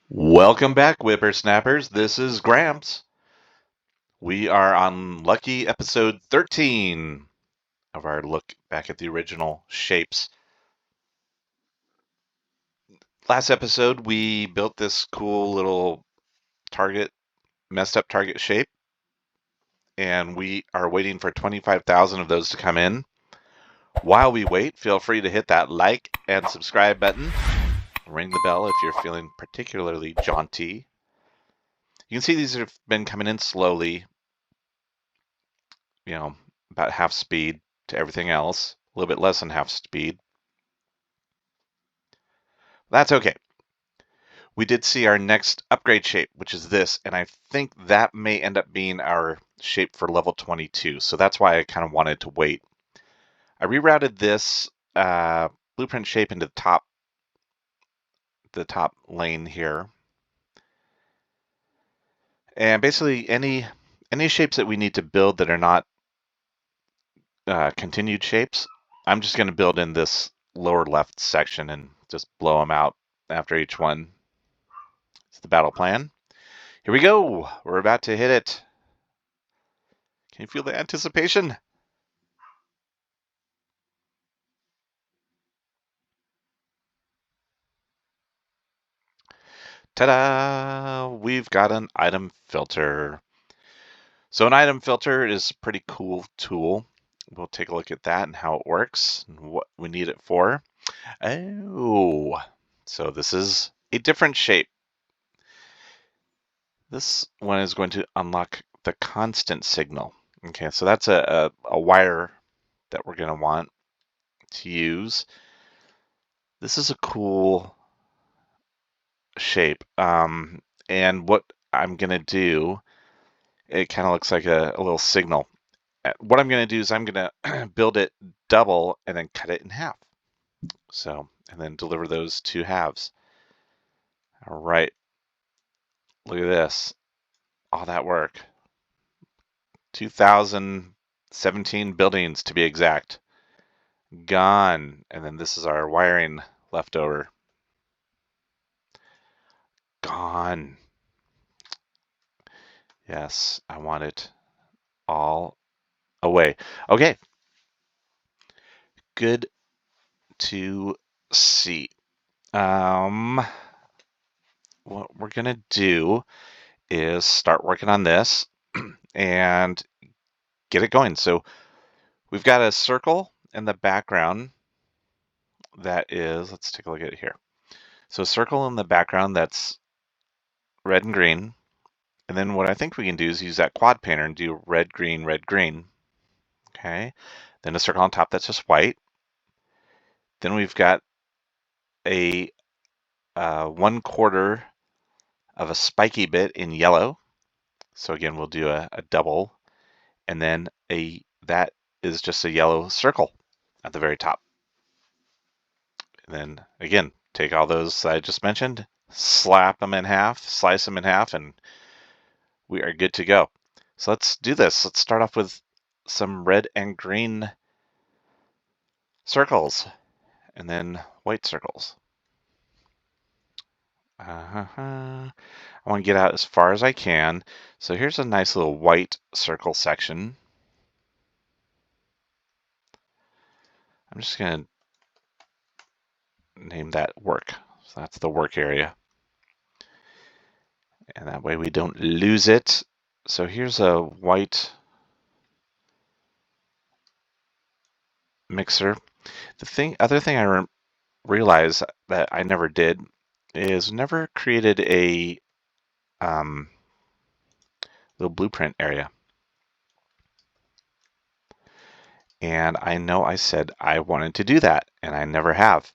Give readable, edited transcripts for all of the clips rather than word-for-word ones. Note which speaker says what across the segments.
Speaker 1: Welcome back, whippersnappers. This is Gramps. We are on lucky episode 13 of our look back at the original shapes. Last episode, we built this cool little target, messed up target shape, and we are waiting for 25,000 of those to come in. While we wait, feel free to hit that like and subscribe button. Ring the bell if you're feeling particularly jaunty. You can see these have been coming in slowly, about half speed to everything else, a little bit less than half speed. That's okay. We did see our next upgrade shape, which is this, and I think that may end up being our shape for level 22, so that's why I kind of wanted to wait. I rerouted this blueprint shape into the top lane here. And basically any shapes that we need to build that are not continued shapes, I'm just going to build in this lower left section and just blow them out after each one. It's the battle plan. Here we go. We're about to hit it. Can you feel the anticipation? Ta-da! We've got an item filter. So an item filter is a pretty cool tool. We'll take a look at that and how it works and what we need it for. Oh, so this is a different shape. This one is going to unlock the constant signal. Okay, so that's a wire that we're going to want to use. This is a cool shape. And what I'm going to do, it kind of looks like a little signal. What I'm going to do is I'm going to build it double and then cut it in half. So, and then deliver those two halves. All right. Look at this. All that work. 2017 buildings to be exact. Gone. And then this is our wiring left over. Gone. Yes, I want it all away. Okay. Good to see. What we're gonna do is start working on this and get it going. So we've got a circle in the background that is, let's take a look at it here. So a circle in the background that's red and green. And then what I think we can do is use that quad painter and do red, green, red, green. Okay. Then a circle on top that's just white. Then we've got a 1/4 of a spiky bit in yellow. So again, we'll do a double, and then that is just a yellow circle at the very top. And then again, take all those I just mentioned, slap them in half, slice them in half, and we are good to go. So let's do this. Let's start off with some red and green circles, and then white circles. I want to get out as far as I can. So here's a nice little white circle section. I'm just going to name that work. So that's the work area. And that way we don't lose it. So here's a white mixer. Other thing I realized that I never did is never created a little blueprint area. And I know I said I wanted to do that, and I never have.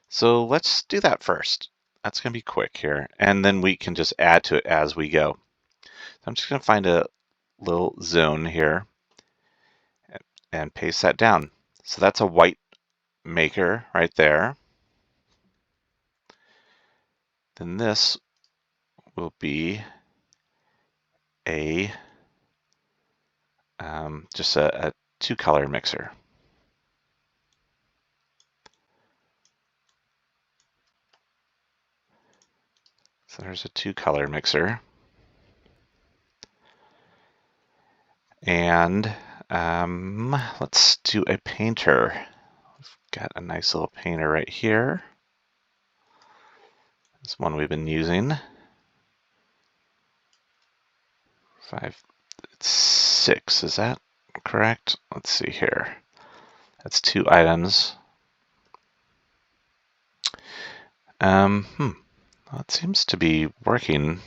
Speaker 1: So let's do that first. That's going to be quick here. And then we can just add to it as we go. So I'm just going to find a little zone here and paste that down. So that's a white maker right there. Then this will be a just a 2-color mixer. So there's a 2-color mixer. And let's do a painter. We've got a nice little painter right here. This one we've been using. 5, 6, is that correct? Let's see here. That's 2 items. Well, it seems to be working. 1,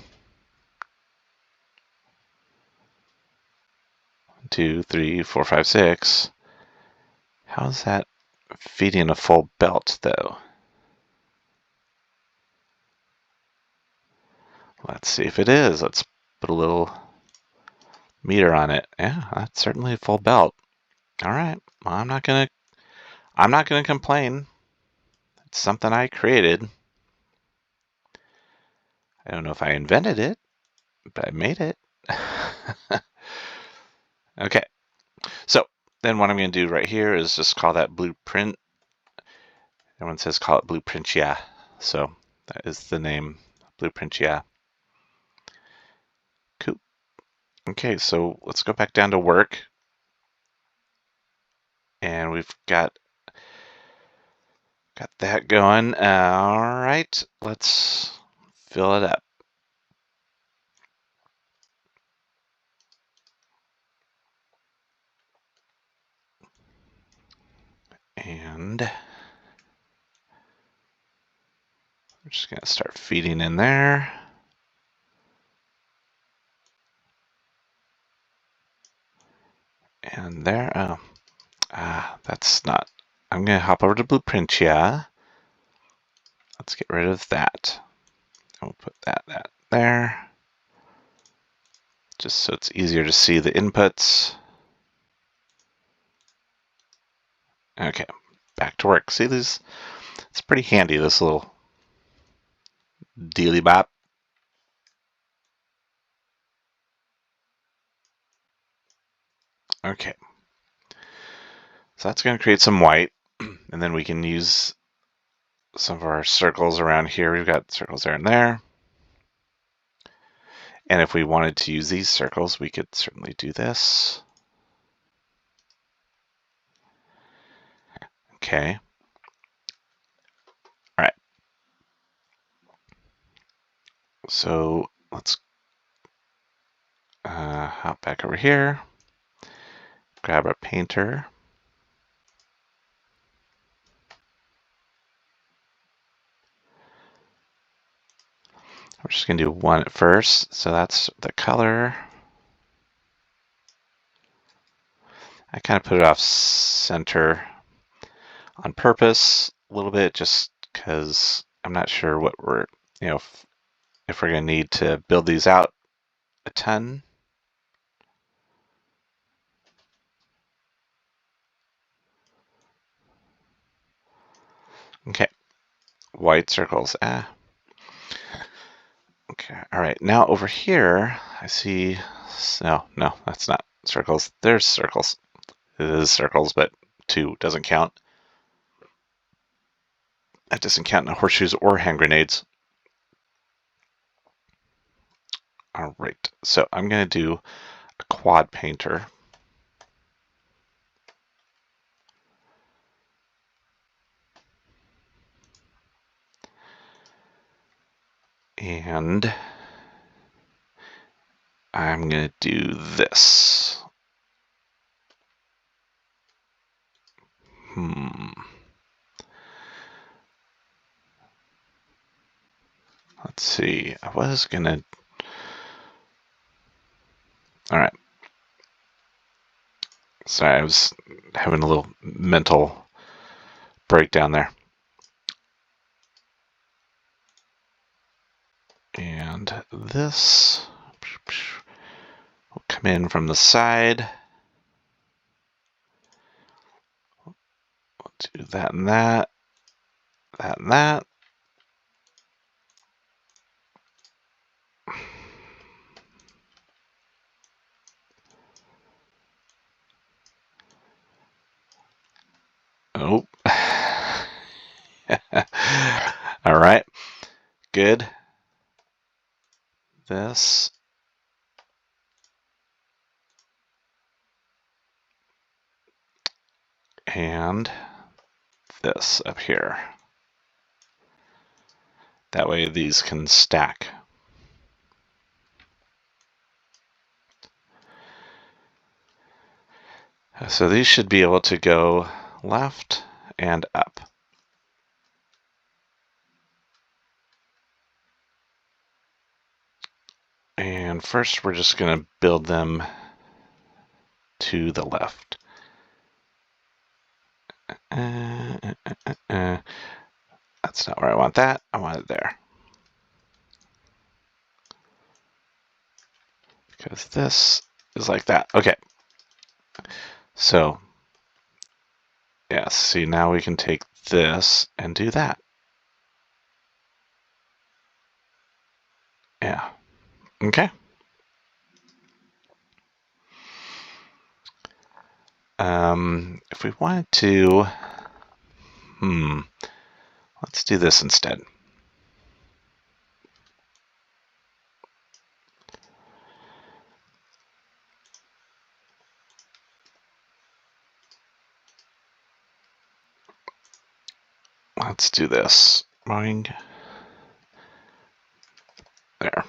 Speaker 1: 2, 3, 4, 5, 6. How's that feeding a full belt, though? Let's see if it is. Let's put a little meter on it. Yeah, that's certainly a full belt. All right. Well, I'm not gonna complain. It's something I created. I don't know if I invented it, but I made it. Okay. So then what I'm going to do right here is just call that blueprint. Everyone says call it blueprint, yeah. So that is the name, blueprint, yeah. Cool. Okay, so let's go back down to work. And we've got that going. All right, let's fill it up. And we're just going to start feeding in there. And there, that's not, I'm going to hop over to blueprint, yeah. Let's get rid of that. We'll put that there, just so it's easier to see the inputs. Okay, back to work. See this? It's pretty handy, this little dealy bop. Okay, so that's going to create some white, and then we can use some of our circles around here. We've got circles there and there. And if we wanted to use these circles, we could certainly do this. Okay. All right. So let's hop back over here, grab our painter. We're just going to do one at first. So that's the color. I kind of put it off center on purpose a little bit, just because I'm not sure what we're, if we're going to need to build these out a ton. Okay, white circles. Okay, all right. Now over here, I see, no, that's not circles. There's circles. It is circles, but 2 doesn't count. That doesn't count in horseshoes or hand grenades. All right, so I'm going to do a quad painter. And I'm going to do this. Let's see. I was going to... All right. Sorry, I was having a little mental breakdown there. And this will come in from the side. We'll do that and that, that and that. Oh. All right. Good. this. And this up here. That way these can stack. So these should be able to go left and up. And first we're just going to build them to the left. That's not where I want that. I want it there. Because this is like that. Okay. So, yes, see, now we can take this and do that. Yeah. Okay. If we wanted to, let's do this instead. Let's do this. Boing. There.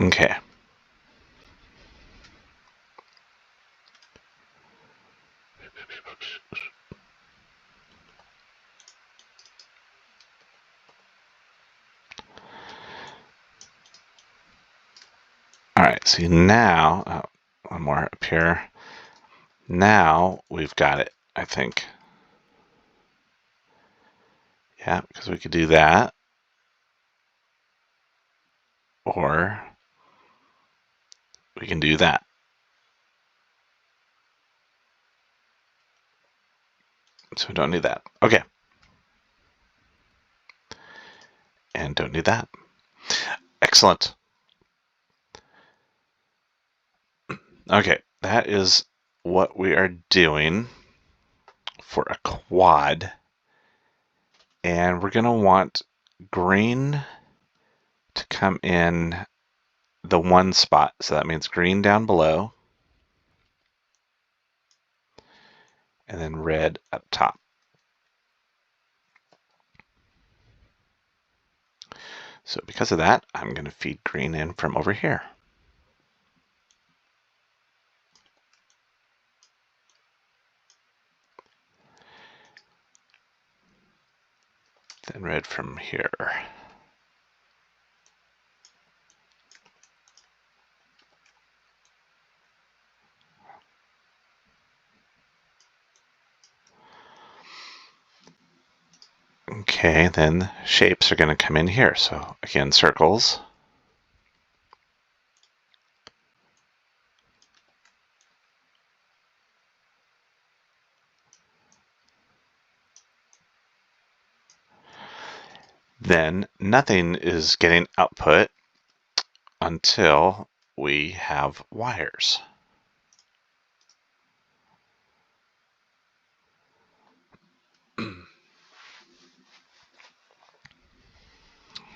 Speaker 1: Okay. All right, see now, one more up here. Now we've got it, I think. Yeah, because we could do that. Or we can do that. So we don't need that. Okay. And don't need that. Excellent. Okay, that is what we are doing for a quad. And we're going to want green to come in the one spot. So that means green down below. And then red up top. So because of that, I'm going to feed green in from over here. Then red from here. Okay, then shapes are going to come in here. So again, circles. Then nothing is getting output until we have wires.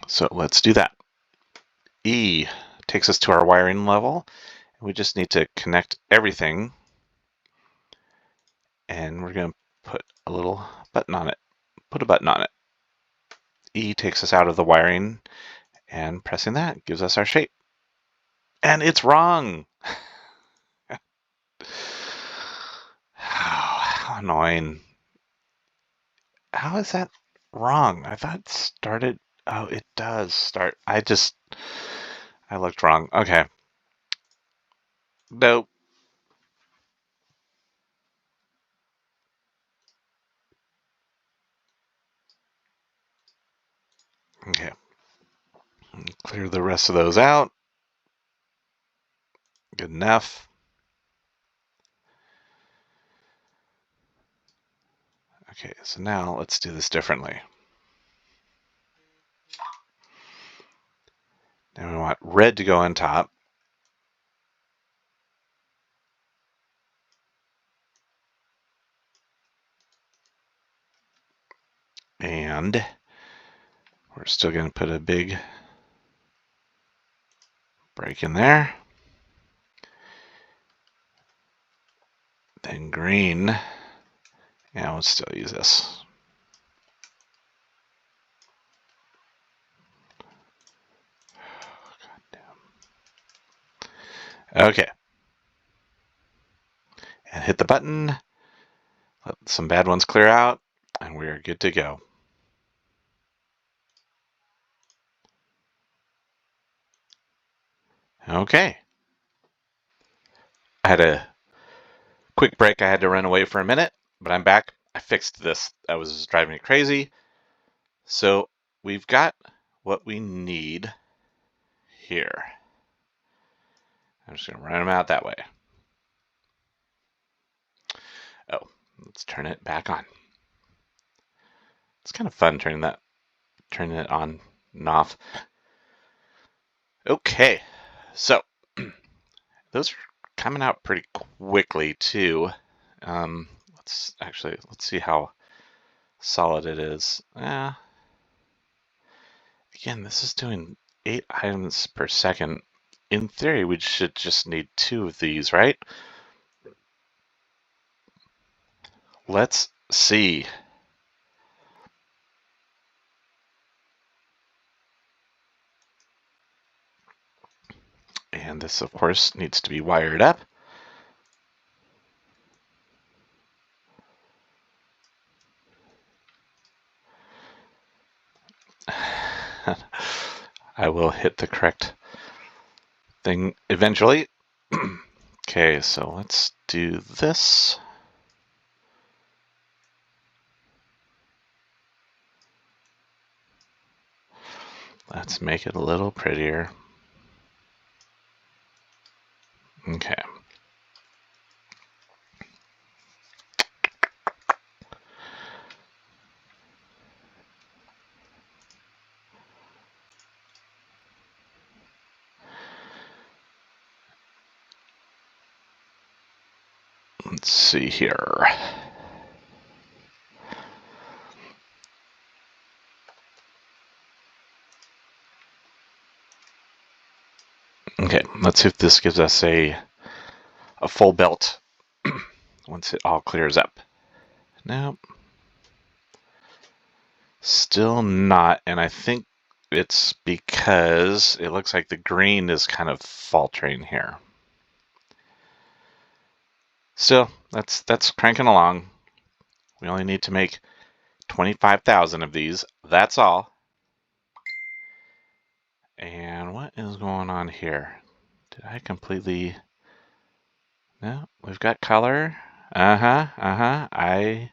Speaker 1: So let's do that. E takes us to our wiring level. We just need to connect everything. And we're going to put a little button on it. Put a button on it. E takes us out of the wiring, and pressing that gives us our shape. And it's wrong. How annoying. How is that wrong? I thought it started. Oh, it does start. I looked wrong. Okay. Nope. Okay. Clear the rest of those out. Good enough. Okay, so now let's do this differently. Now we want red to go on top. And we're still going to put a big break in there. Then green. And we'll still use this. Okay. And hit the button. Let some bad ones clear out. And we're good to go. Okay. I had a quick break. I had to run away for a minute, but I'm back. I fixed this. That was driving me crazy. So we've got what we need here. I'm just going to run them out that way. Oh, let's turn it back on. It's kind of fun turning it on and off. Okay, so those are coming out pretty quickly too. Let's see how solid it is. Again, this is doing 8 items per second. In theory, we should just need 2 of these, right? Let's see. And this, of course, needs to be wired up. I will hit the correct thing eventually. Okay, so let's do this. Let's make it a little prettier. Okay. Let's see here. Okay, let's see if this gives us a full belt once it all clears up. Nope. Still not, and I think it's because it looks like the green is kind of faltering here. Still, that's cranking along. We only need to make 25,000 of these. That's all. And what is going on here? Did I completely... No, we've got color. I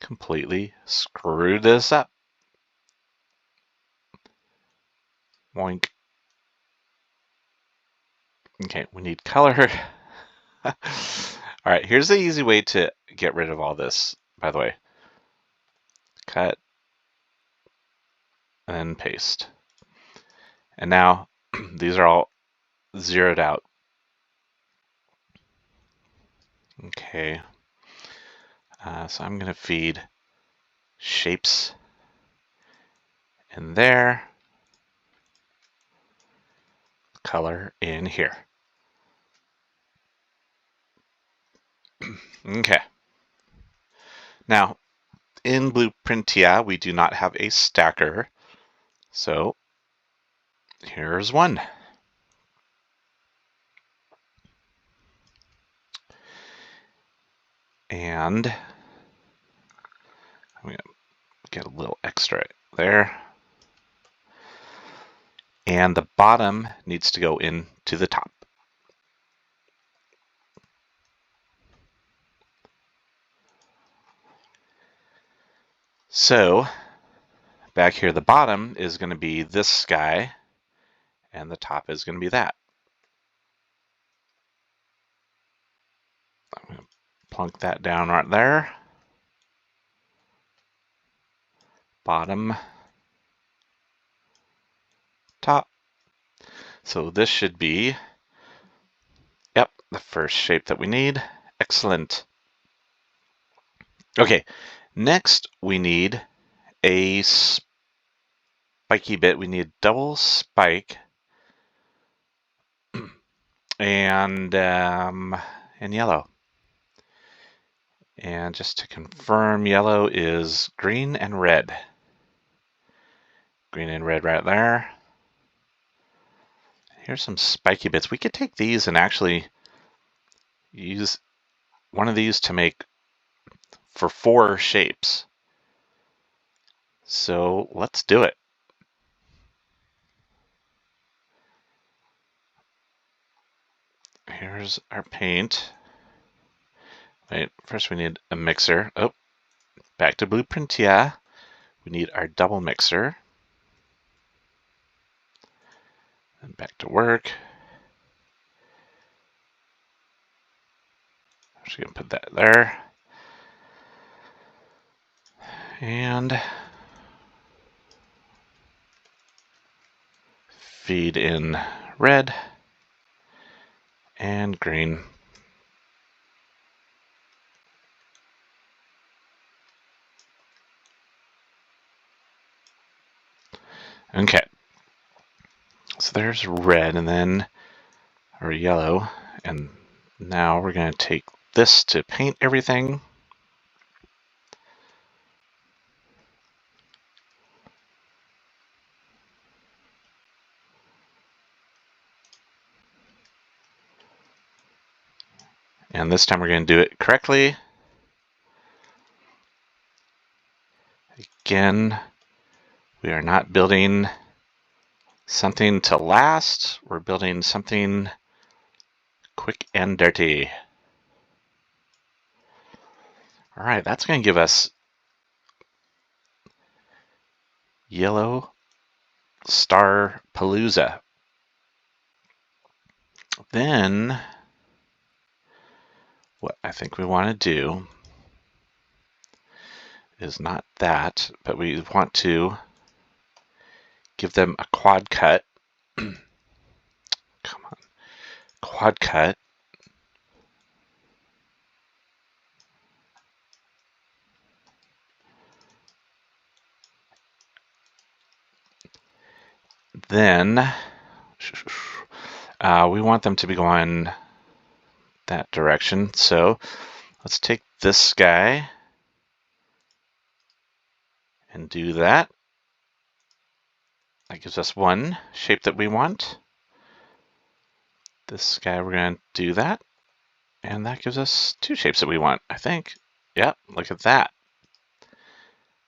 Speaker 1: completely screwed this up. Boink. Okay, we need color. All right, here's the easy way to get rid of all this, by the way. Cut and then paste. And now these are all zeroed out. Okay. So I'm going to feed shapes in there, color in here. Okay. Now, in Blueprintia, we do not have a stacker, so here's one. And I'm going to get a little extra there. And the bottom needs to go into the top. So back here, the bottom is going to be this guy, and the top is going to be that. I'm going to plunk that down right there. Bottom, top. So this should be, yep, the first shape that we need. Excellent. Okay, next we need a spiky bit. We need double spike and yellow. And just to confirm, yellow is green and red. Green and red right there. Here's some spiky bits. We could take these and actually use one of these to make for 4 shapes. So let's do it. Here's our paint. Wait, first we need a mixer. Oh, back to blueprint, yeah. We need our double mixer. And back to work. I'm just gonna put that there. And feed in red and green. Okay, so there's red and then or yellow, and now we're going to take this to paint everything. And this time we're going to do it correctly. Again, we are not building something to last. We're building something quick and dirty. All right, that's going to give us Yellow Star Palooza. Then, what I think we want to do is not that, but we want to give them a quad cut. Come on, quad cut. Then we want them to be going that direction. So let's take this guy and do that. That gives us one shape that we want. This guy, we're going to do that. And that gives us 2 shapes that we want, I think. Yep, look at that.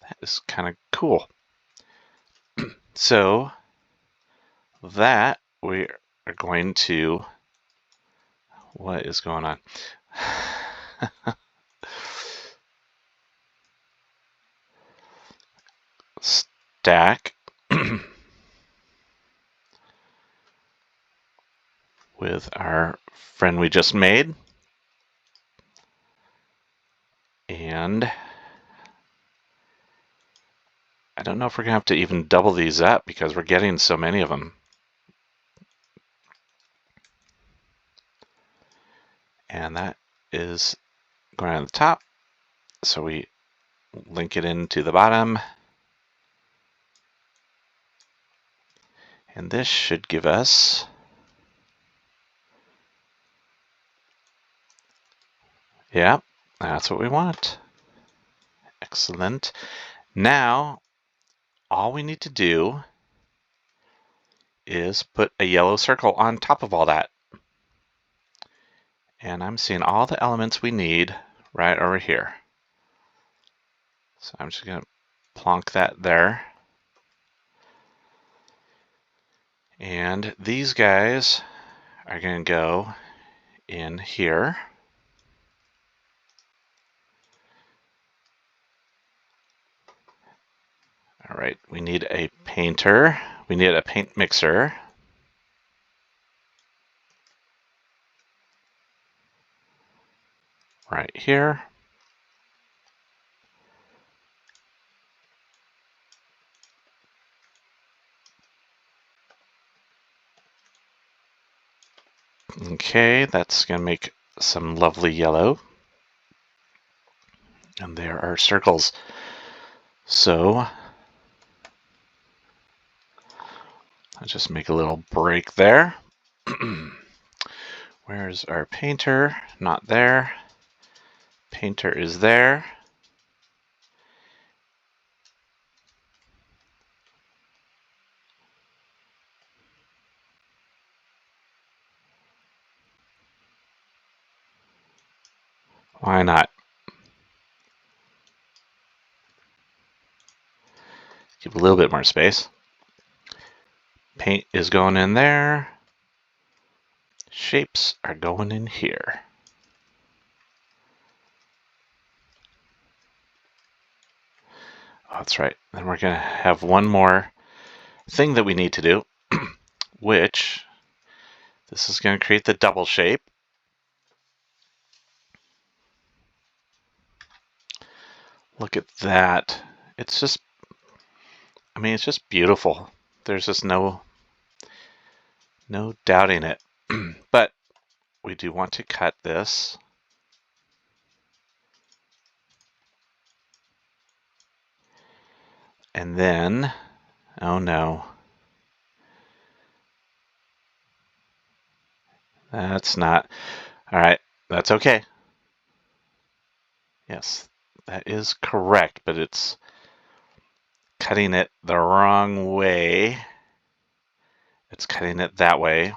Speaker 1: That is kind of cool. So that we are going to, what is going on? Stack with our friend we just made. And I don't know if we're going to have to even double these up because we're getting so many of them. And that is going on the top. So we link it into the bottom. And this should give us yeah, that's what we want. Excellent. Now, all we need to do is put a yellow circle on top of all that. And I'm seeing all the elements we need right over here. So I'm just going to plonk that there. And these guys are going to go in here. All right, we need a painter. We need a paint mixer. Right here. Okay, that's going to make some lovely yellow. And there are circles. So I'll just make a little break there. Where's our painter? Not there. Painter is there. Why not? Give a little bit more space. Paint is going in there. Shapes are going in here. Oh, that's right. Then we're going to have one more thing that we need to do, which this is going to create the double shape. Look at that. It's just, I mean, it's just beautiful. There's just no doubting it. But we do want to cut this. And then, oh no. That's not, all right, that's okay. Yes, that is correct, but it's cutting it the wrong way. It's cutting it that way.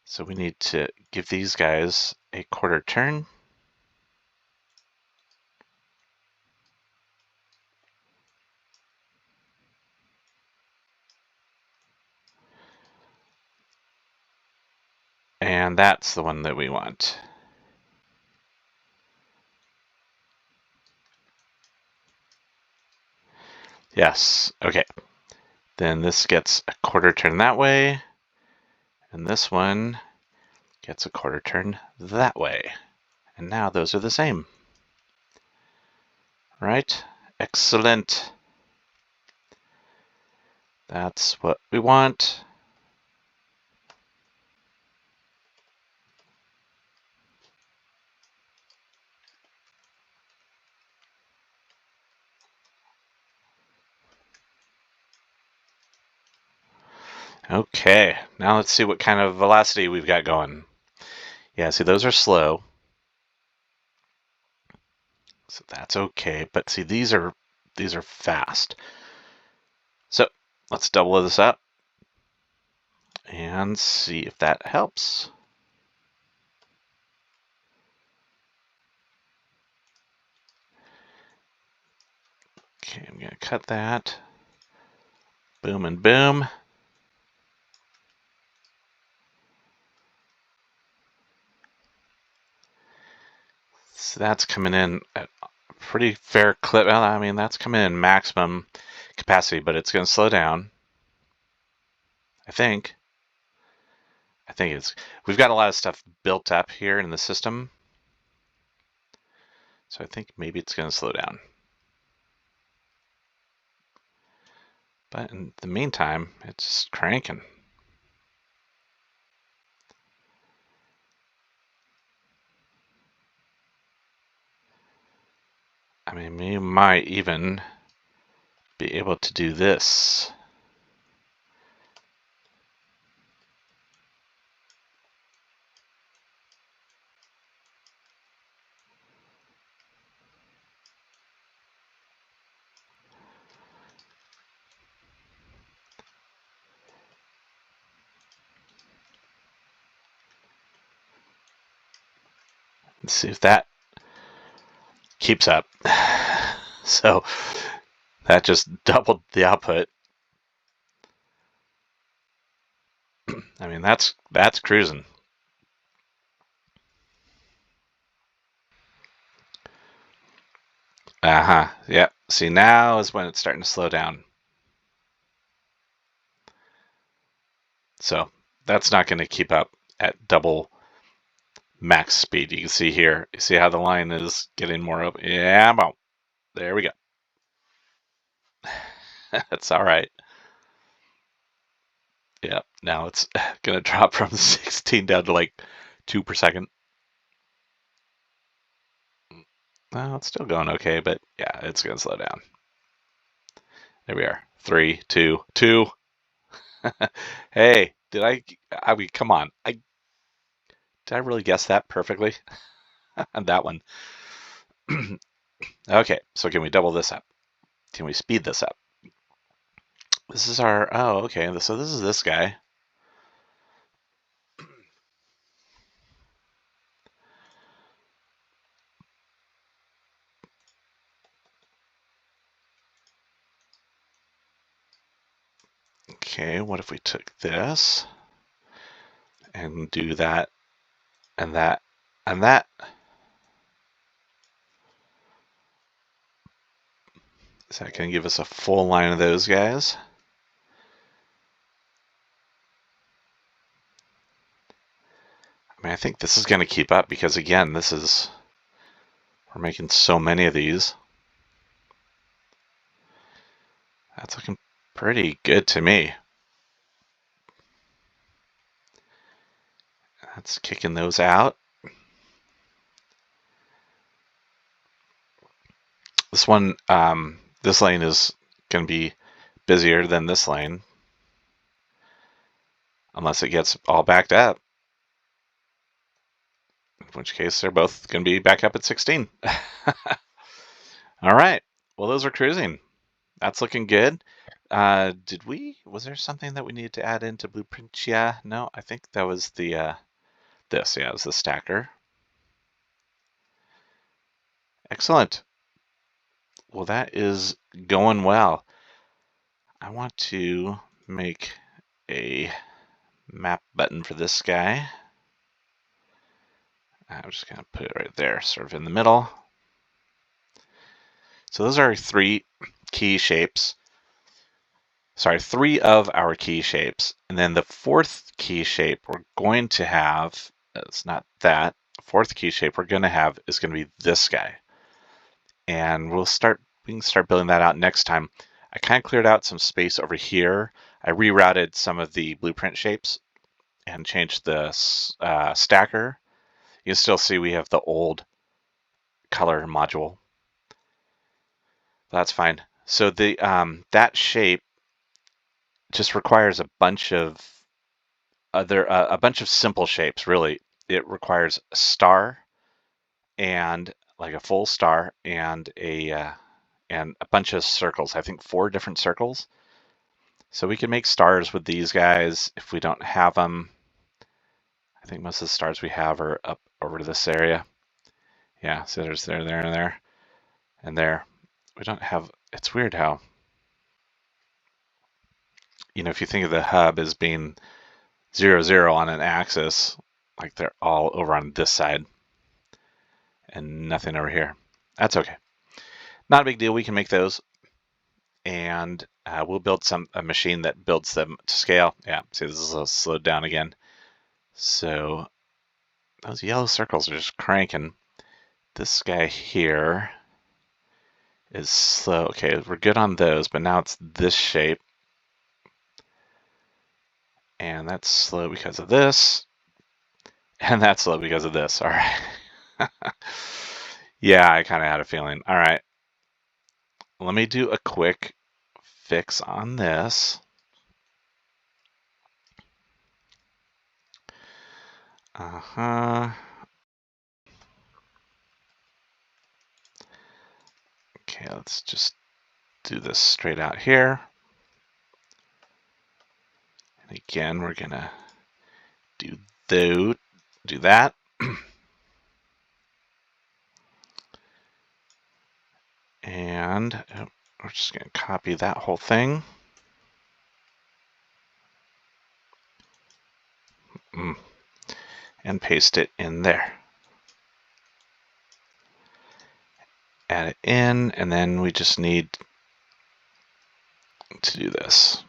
Speaker 1: So we need to give these guys a quarter turn. And that's the one that we want. Yes, okay. Then this gets a quarter turn that way, and this one gets a quarter turn that way. And now those are the same. Right? Excellent. That's what we want. Okay, now let's see what kind of velocity we've got going. Yeah, see, those are slow. So that's okay, but see, these are fast. So let's double this up and see if that helps. Okay, I'm gonna cut that. Boom and boom. So that's coming in at a pretty fair clip. Well, I mean, that's coming in maximum capacity, but it's going to slow down. I think we've got a lot of stuff built up here in the system. So I think maybe it's going to slow down. But in the meantime, it's just cranking. I mean, we might even be able to do this. Let's see if that keeps up. So that just doubled the output. I mean, that's cruising. Uh-huh. Yep. See, now is when it's starting to slow down. So that's not going to keep up at double max speed. You can see here. You see how the line is getting more open? Yeah, well, there we go. That's all right. Yeah, now it's going to drop from 16 down to like 2 per second. Well, it's still going okay, but yeah, it's going to slow down. There we are. 3, 2, 2. Hey, I mean, come on. Did I really guess that perfectly? On that one. Okay, so can we double this up? Can we speed this up? This is our, oh, okay, so this is this guy. Okay, what if we took this and do that and that and that? Is that going to give us a full line of those guys? I mean, I think this is going to keep up because, again, we're making so many of these. That's looking pretty good to me. That's kicking those out. This one, this lane is going to be busier than this lane, unless it gets all backed up. In which case, they're both going to be back up at 16. All right. Well, those are cruising. That's looking good. Was there something that we needed to add into blueprints? Yeah, no, I think that was it was the stacker. Excellent. Well, that is going well. I want to make a map button for this guy. I'm just going to put it right there, sort of in the middle. So those are three key shapes. Sorry, three of our key shapes. And then the fourth key shape we're going to have, it's not that, fourth key shape we're going to have is going to be this guy. And we can start building that out next time. I kind of cleared out some space over here. I rerouted some of the blueprint shapes and changed the stacker. You can still see we have the old color module. That's fine. So the that shape just requires a bunch of simple shapes. Really, it requires a star and like a full star and a bunch of circles. I think 4 different circles. So we can make stars with these guys if we don't have them. I think most of the stars we have are up over to this area. Yeah, so there's there, and there, and there. We don't have, it's weird how, if you think of the hub as being 0, 0 on an axis, like they're all over on this side and nothing over here. That's okay. Not a big deal. We can make those, and we'll build a machine that builds them to scale. Yeah, see, this is a little slowed down again. So those yellow circles are just cranking. This guy here is slow. Okay, we're good on those, but now it's this shape. And that's slow because of this. And that's slow because of this. All right. Yeah, I kind of had a feeling. All right. Let me do a quick fix on this. Uh-huh. Okay, let's just do this straight out here. And again, we're gonna do that. And we're just gonna copy that whole thing. And paste it in there. Add it in, and then we just need to do this.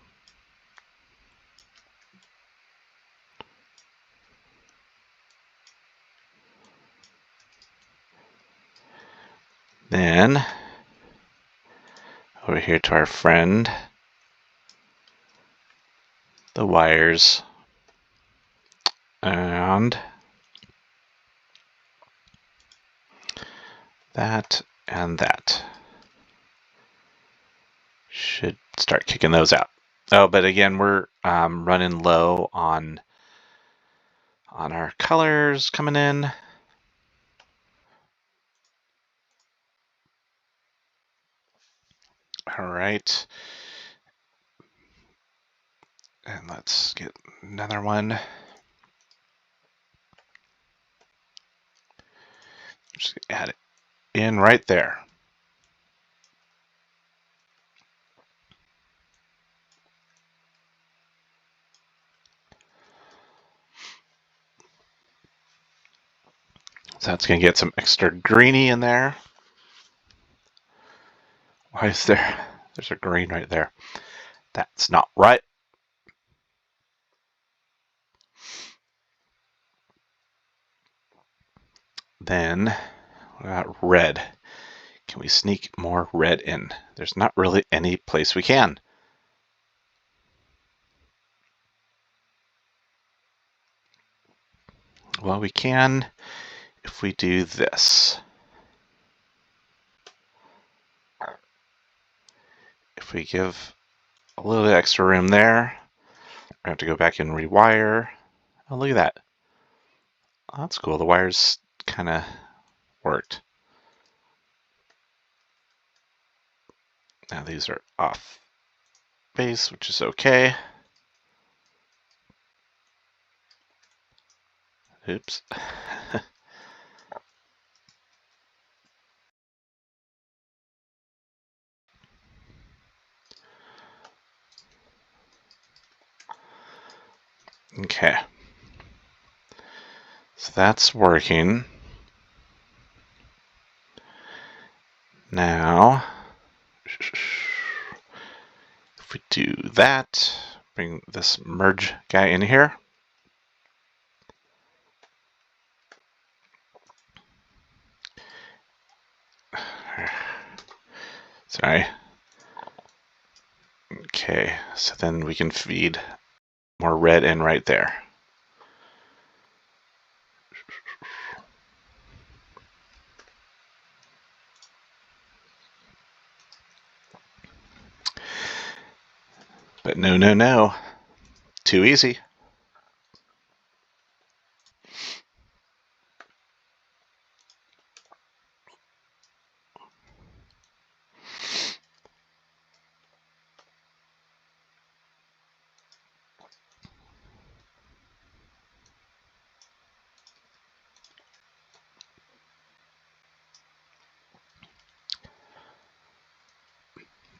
Speaker 1: Then over here to our friend, the wires, and that and that. Should start kicking those out. Oh, but again, we're running low on our colors coming in. All right. And let's get another one. Just add it in right there. So that's going to get some extra greeny in there. Why is there's a green right there? That's not right. Then we got red. Can we sneak more red in? There's not really any place we can. Well, we can if we do this. If we give a little bit extra room there, we have to go back and rewire. Oh, look at that. Oh, that's cool. The wires kind of worked. Now these are off base, which is okay. Oops. Okay. So that's working. Now, if we do that, bring this merge guy in here. Sorry. Okay, so then we can feed more red in right there. But no, no, no. Too easy.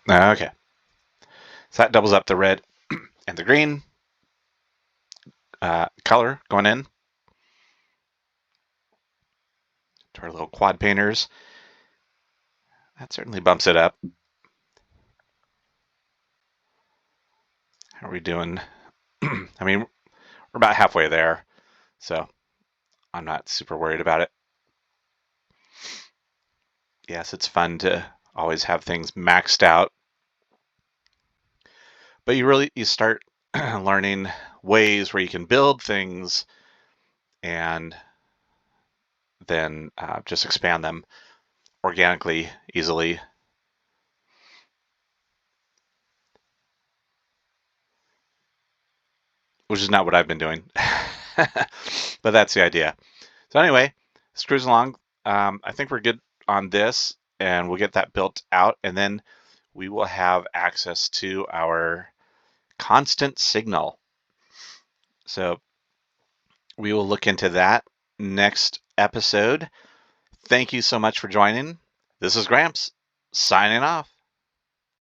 Speaker 1: Okay. So that doubles up the red and the green color going in to our little quad painters. That certainly bumps it up. How are we doing? I mean, we're about halfway there, so I'm not super worried about it. Yes, it's fun to always have things maxed out, but you start learning ways where you can build things and then just expand them organically, easily. Which is not what I've been doing, but that's the idea. So anyway, let's cruise along. I think we're good on this, and we'll get that built out, and then we will have access to our constant signal. So we will look into that next episode. Thank you so much for joining. This is Gramps signing off.